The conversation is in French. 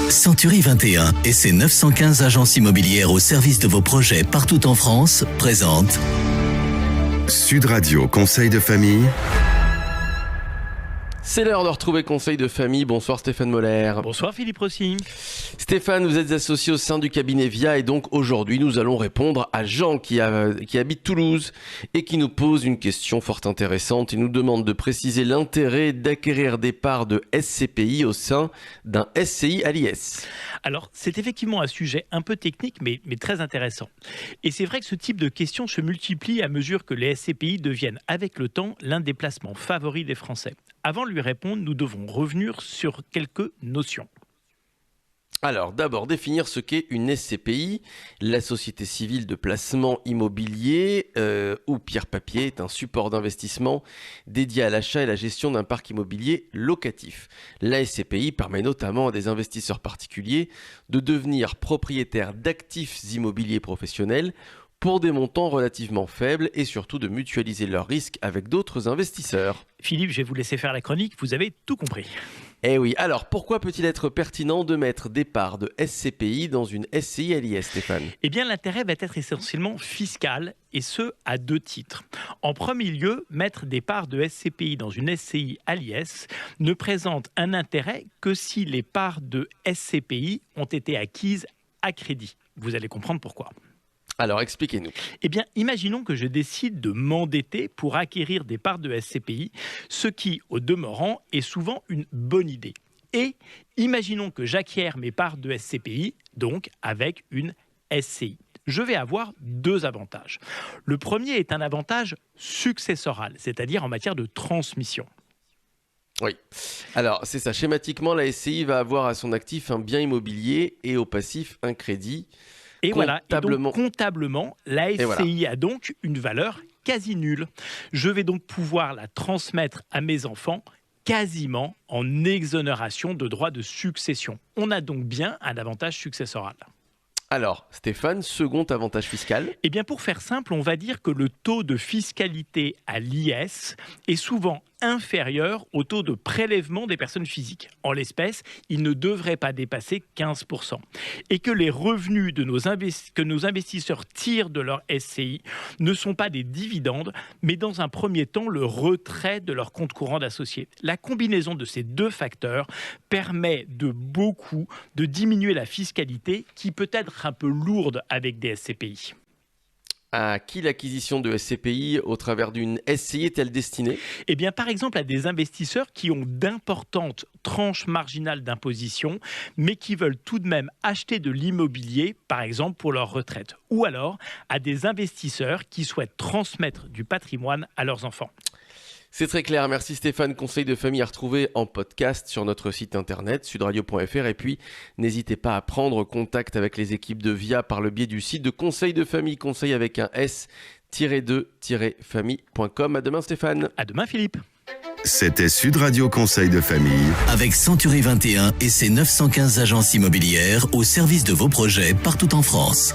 Century 21 et ses 915 agences immobilières au service de vos projets partout en France présentent Sud Radio Conseil de famille. C'est l'heure de retrouver Conseil de famille. Bonsoir Stéphane Moller. Bonsoir Philippe Rossi. Stéphane, vous êtes associé au sein du cabinet VIA et donc aujourd'hui nous allons répondre à Jean qui habite Toulouse et qui nous pose une question fort intéressante. Il nous demande de préciser l'intérêt d'acquérir des parts de SCPI au sein d'un SCI à l'IS. Alors c'est effectivement un sujet un peu technique mais très intéressant. Et c'est vrai que ce type de questions se multiplie à mesure que les SCPI deviennent avec le temps l'un des placements favoris des Français. Avant de lui répondre, nous devons revenir sur quelques notions. Alors, d'abord, définir ce qu'est une SCPI. La société civile de placement immobilier ou pierre papier est un support d'investissement dédié à l'achat et la gestion d'un parc immobilier locatif. La SCPI permet notamment à des investisseurs particuliers de devenir propriétaires d'actifs immobiliers professionnels pour des montants relativement faibles et surtout de mutualiser leurs risques avec d'autres investisseurs. Philippe, je vais vous laisser faire la chronique, vous avez tout compris. Eh oui, alors pourquoi peut-il être pertinent de mettre des parts de SCPI dans une SCI à l'IS, Stéphane ? Eh bien, l'intérêt va être essentiellement fiscal, et ce, à deux titres. En premier lieu, mettre des parts de SCPI dans une SCI à l'IS ne présente un intérêt que si les parts de SCPI ont été acquises à crédit. Vous allez comprendre pourquoi. Alors, expliquez-nous. Eh bien, imaginons que je décide de m'endetter pour acquérir des parts de SCPI, ce qui, au demeurant, est souvent une bonne idée. Et imaginons que j'acquière mes parts de SCPI, donc avec une SCI. Je vais avoir deux avantages. Le premier est un avantage successoral, c'est-à-dire en matière de transmission. Oui. Alors, c'est ça. Schématiquement, la SCI va avoir à son actif un bien immobilier et au passif un crédit. Et voilà, et donc comptablement, la SCI a donc une valeur quasi nulle. Je vais donc pouvoir la transmettre à mes enfants quasiment en exonération de droits de succession. On a donc bien un avantage successoral. Alors, Stéphane, second avantage fiscal ? Eh bien, pour faire simple, on va dire que le taux de fiscalité à l'IS est souvent inférieur au taux de prélèvement des personnes physiques. En l'espèce, il ne devrait pas dépasser 15%. Et que les revenus que nos investisseurs tirent de leur SCI ne sont pas des dividendes, mais dans un premier temps, le retrait de leur compte courant d'associés. La combinaison de ces deux facteurs permet de diminuer la fiscalité qui peut être un peu lourde avec des SCPI. À qui l'acquisition de SCPI au travers d'une SCI est-elle destinée ? Eh bien, par exemple, à des investisseurs qui ont d'importantes tranches marginales d'imposition, mais qui veulent tout de même acheter de l'immobilier, par exemple pour leur retraite. Ou alors à des investisseurs qui souhaitent transmettre du patrimoine à leurs enfants. C'est très clair, merci Stéphane. Conseil de famille à retrouver en podcast sur notre site internet sudradio.fr et puis n'hésitez pas à prendre contact avec les équipes de VIA par le biais du site de Conseil de famille, conseil avec un s-2-famille.com. À demain Stéphane. À demain Philippe. C'était Sud Radio Conseil de famille. avec Century 21 et ses 915 agences immobilières au service de vos projets partout en France.